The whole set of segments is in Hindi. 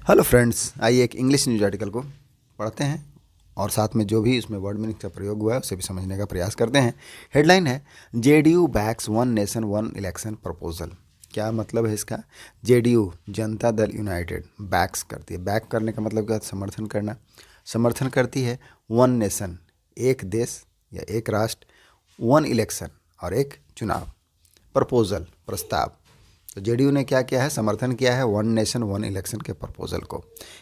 हेलो फ्रेंड्स, आइए एक इंग्लिश न्यूज आर्टिकल को पढ़ते हैं और साथ में जो भी उसमें वर्ड मीनिंग का प्रयोग हुआ है उसे भी समझने का प्रयास करते हैं। हेडलाइन है JDU backs one nation one election proposal. क्या मतलब है इसका? JDU Janata Dal United backs करती है। बैक करने का मतलब क्या? समर्थन करना। समर्थन करती है वन नेशन, एक देश या एक राष्ट्र, वन इलेक्शन और एक चुनाव, प्रपोजल प्रस्ताव। तो जेडीयू ने क्या किया है? समर्थन किया है वन नेशन वन इलेक्शन के प्रपोजल को।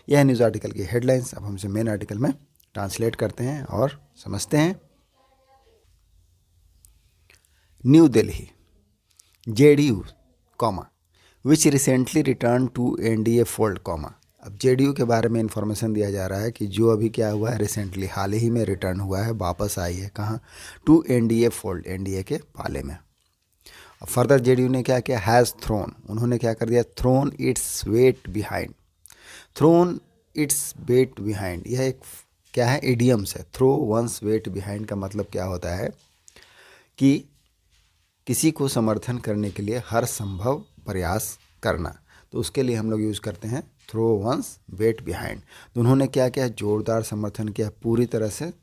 यह है न्यूज़ आर्टिकल की हेडलाइंस। अब हमसे मेन आर्टिकल में ट्रांसलेट करते हैं और समझते हैं। New Delhi, JDU comma which recently return to NDA fold comma. अब जेडीयू के बारे में इंफॉर्मेशन दिया जा रहा है कि जो अभी क्या हुआ है, रिसेंटली हाल ही में रिटर्न हुआ है, वापस आई है। कहाँ? टू एनडीए फोल्ड, एनडीए के पाले में। फर्दर जेडीयू ने क्या किया? हैज़ थ्रोन, उन्होंने क्या कर दिया? Thrown its weight behind. Thrown its weight behind, यह एक क्या है? इडियम्स है। थ्रो वंस वेट बिहाइंड का मतलब क्या होता है कि किसी को समर्थन करने के लिए हर संभव प्रयास करना। तो उसके लिए हम लोग यूज़ करते हैं थ्रो वंस वेट बिहाइंड। तो उन्होंने क्या किया? जोरदार समर्थन किया, पूरी तरह से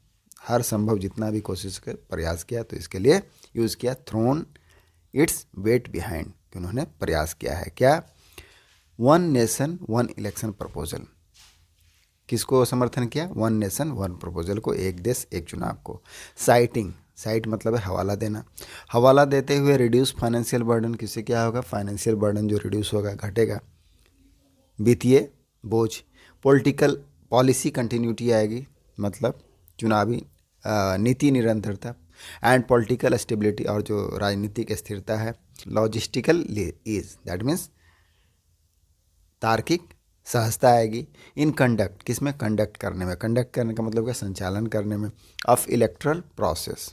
हर संभव जितना भी कोशिश कर प्रयास किया। तो इसके लिए यूज़ किया थ्रोन इट्स वेट बिहाइंड, कि उन्होंने प्रयास किया है। क्या? One nation one election proposal. किसको समर्थन किया? वन नेशन वन प्रपोजल को, एक देश एक चुनाव को। साइटिंग, साइट मतलब है हवाला देना। हवाला देते हुए रिड्यूस फाइनेंशियल बर्डन, किससे क्या होगा? फाइनेंशियल बर्डन जो रिड्यूस होगा, घटेगा, वित्तीय बोझ। पॉलिटिकल पॉलिसी कंटिन्यूटी आएगी, मतलब चुनावी नीति निरंतरता। एंड पॉलिटिकल स्टेबिलिटी, और जो राजनीतिक स्थिरता है। लॉजिस्टिकल ईज, दैट मीन्स तार्किक सहजता आएगी। इन कंडक्ट, किसमें? कंडक्ट करने में। कंडक्ट करने का मतलब क्या? संचालन करने में। ऑफ इलेक्ट्रल प्रोसेस,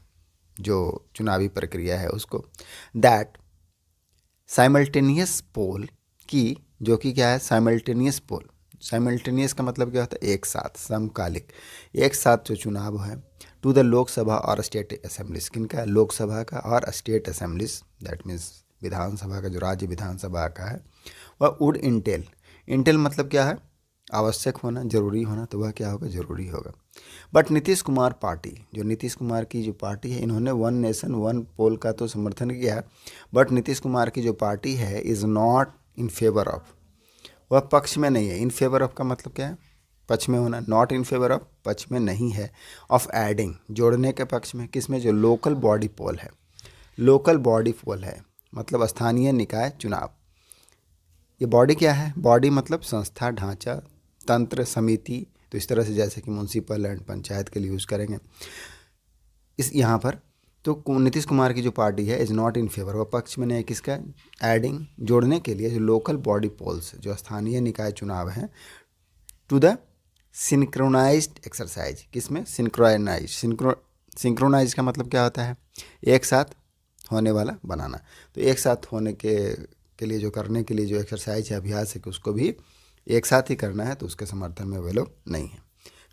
जो चुनावी प्रक्रिया है उसको। दैट साइमल्टेनियस पोल की, जो कि क्या है? साइमल्टेनियस पोल। साइमल्टेनियस का मतलब क्या होता है? एक साथ, समकालिक, एक साथ जो चुनाव है। टू द लोकसभा और स्टेट असेंबलीज, किनका? लोकसभा का और स्टेट असेंबलीज, दैट मीन्स विधानसभा का, जो राज्य विधानसभा का है। वह वुड इंटेल, इंटेल मतलब क्या है? आवश्यक होना, जरूरी होना। तो वह क्या होगा? जरूरी होगा। बट नीतीश कुमार पार्टी, जो नीतीश कुमार की जो पार्टी है, इन्होंने वन नेशन वन पोल का तो समर्थन किया है, बट नीतीश कुमार की जो पार्टी है is not in favour of, वह पक्ष में नहीं है। इन फेवर ऑफ का मतलब क्या है? पक्ष में होना। नॉट इन फेवर ऑफ, पक्ष में नहीं है। ऑफ एडिंग, जोड़ने के पक्ष में। किसमें? जो लोकल बॉडी पोल है। लोकल बॉडी पोल है मतलब स्थानीय निकाय चुनाव। ये बॉडी क्या है? बॉडी मतलब संस्था, ढांचा, तंत्र, समिति। तो इस तरह से जैसे कि म्यूनसिपल एंड पंचायत के लिए यूज़ करेंगे इस यहाँ पर। तो नीतीश कुमार की जो पार्टी है इज़ नॉट इन फेवर, वह पक्ष में नहीं है। किसका? एडिंग, जोड़ने के लिए जो लोकल बॉडी पोल्स, जो स्थानीय निकाय चुनाव हैं, टू द सिंक्रोनाइज्ड एक्सरसाइज। किसमें? सिंक्रोनाइज। सिंक्रोनाइज का मतलब क्या होता है? एक साथ होने वाला बनाना। तो एक साथ होने के लिए, जो करने के लिए जो एक्सरसाइज है, अभ्यास है, कि उसको भी एक साथ ही करना है। तो उसके समर्थन में वे लोग नहीं है।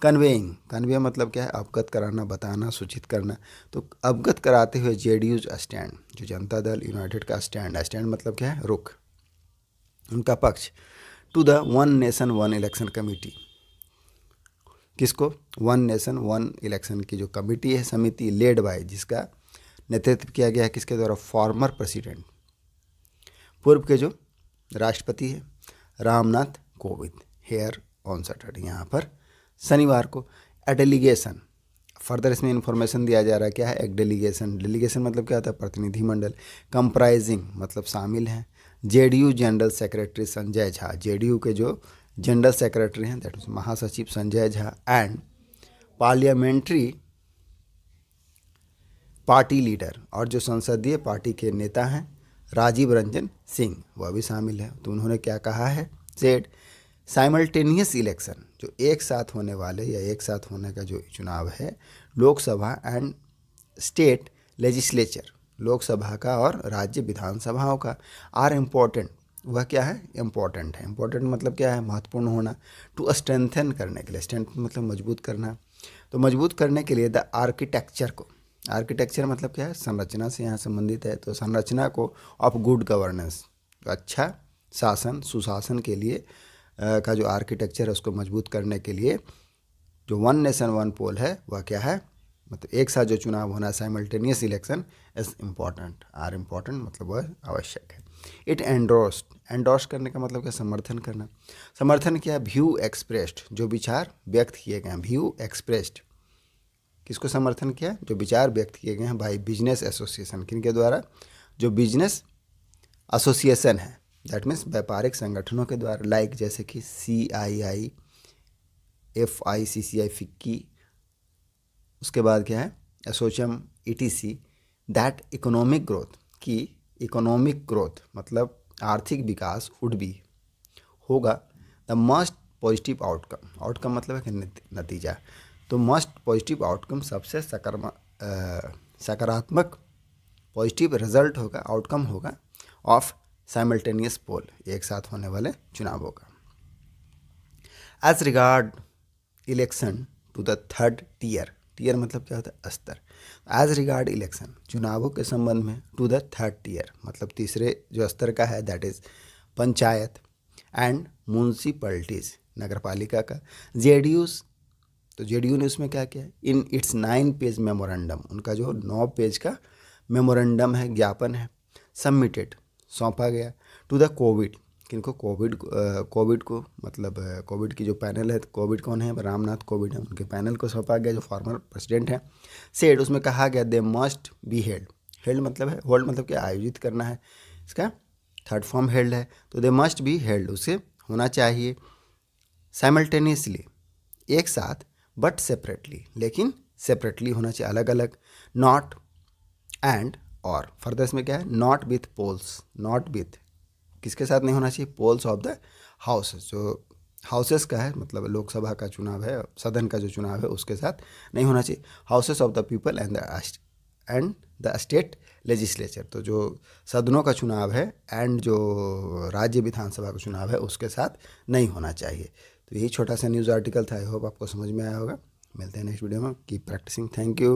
कन्वेइंग, कन्वे मतलब क्या है? अवगत कराना, बताना, सूचित करना। तो अवगत कराते हुए जेडीयू स्टैंड, जो जनता दल यूनाइटेड का स्टैंड, स्टैंड मतलब क्या है? रुख, उनका पक्ष। To the one nation one election committee, किसको? वन नेशन वन इलेक्शन की जो कमेटी है, समिति, लेड बाय, जिसका नेतृत्व किया गया है किसके द्वारा? फॉर्मर प्रेसिडेंट, पूर्व के जो राष्ट्रपति है, Ramnath Kovind. Here on Saturday, यहाँ पर शनिवार को। ए डेलीगेशन, फर्दर इसमें इंफॉर्मेशन दिया जा रहा है। क्या है? एक डेलीगेशन। डेलीगेशन मतलब क्या होता है? प्रतिनिधिमंडल। कंप्राइजिंग मतलब शामिल हैं JDU general secretary Sanjay Jha, JDU के जो जनरल सेक्रेटरी हैं, दैट मीन्स महासचिव Sanjay Jha, and parliamentary party leader, और जो संसदीय पार्टी के नेता हैं राजीव रंजन सिंह, वह भी शामिल है। तो उन्होंने क्या कहा है? सेड साइमल्टेनियस इलेक्शन, जो एक साथ होने वाले या एक साथ होने का जो चुनाव है, Lok Sabha and state legislature, Lok Sabha का और राज्य विधानसभाओं का, आर इम्पोर्टेंट, वह क्या है? इम्पोर्टेंट है। इम्पोर्टेंट मतलब क्या है? महत्वपूर्ण होना। टू स्ट्रेंथन, करने के लिए। स्ट्रेंथन मतलब मजबूत करना। तो मजबूत करने के लिए द आर्किटेक्चर को, आर्किटेक्चर मतलब क्या है? संरचना से यहाँ संबंधित है। तो संरचना को ऑफ गुड गवर्नेंस, अच्छा शासन, सुशासन के लिए का जो आर्किटेक्चर है उसको मजबूत करने के लिए जो वन नेशन वन पोल है वह क्या है, मतलब एक साथ जो चुनाव होना, simultaneous election is important, are important, मतलब वह आवश्यक है। इट एंडोर्स करने का मतलब क्या, समर्थन करना। समर्थन क्या है, व्यू एक्सप्रेस्ड, जो विचार व्यक्त किए गए हैं, व्यू एक्सप्रेस्ड, किसको समर्थन किया, जो विचार व्यक्त किए गए हैं बाय बिजनेस एसोसिएशन, किनके द्वारा, जो बिजनेस एसोसिएशन है, दैट मीन्स व्यापारिक संगठनों के द्वारा, लाइक जैसे कि CII, FICCI, फिक्की, उसके बाद क्या है ASSOCHAM, ETC, that economic growth, की इकोनॉमिक ग्रोथ मतलब आर्थिक विकास वुड बी, होगा, the must positive outcome, outcome मतलब है कि नतीजा, तो मस्ट पॉजिटिव आउटकम सबसे सकारात्मक पॉजिटिव रिजल्ट होगा, आउटकम होगा ऑफ साइमल्टेनियस पोल, एक साथ होने वाले चुनावों का। As regard election to the third tier, tier मतलब क्या होता है, स्तर। एज रिगार्ड इलेक्शन, चुनावों के संबंध में, टू द थर्ड टीयर मतलब तीसरे जो स्तर का है, that is panchayat and municipalities, नगरपालिका का, JDUs, तो JDU ने उसमें क्या किया, इन इट्स 9 पेज मेमोरेंडम, उनका जो 9 पेज का मेमोरेंडम है, ज्ञापन है, सबमिटेड, सौंपा गया, टू द कोविड, किनको, कोविड को, मतलब कोविड की जो पैनल है, कोविड कौन है, रामनाथ कोविड है, उनके पैनल को सौंपा गया जो फॉर्मर प्रेसिडेंट हैं। सेड, उसमें कहा गया, they must be held, held मतलब है, होल्ड मतलब क्या, आयोजित करना है, इसका थर्ड फॉर्म हेल्ड है, तो दे मस्ट बी हेल्ड, उसे होना चाहिए, साइमल्टेनियसली, एक साथ, बट सेपरेटली, लेकिन सेपरेटली होना चाहिए, अलग अलग, नॉट एंड और, फर्दर इसमें क्या है, not with polls, not with, किसके साथ नहीं होना चाहिए, पोल्स ऑफ द हाउसेस, जो हाउसेस का है, मतलब लोकसभा का चुनाव है, सदन का जो चुनाव है उसके साथ नहीं होना चाहिए, houses of the people and the state legislature, तो जो सदनों का चुनाव है एंड जो राज्य विधानसभा का चुनाव है उसके साथ नहीं होना चाहिए। तो यही छोटा सा न्यूज़ आर्टिकल था, आई होप आपको समझ में आया होगा। मिलते हैं नेक्स्ट वीडियो में, कीप प्रैक्टिसिंग, थैंक यू।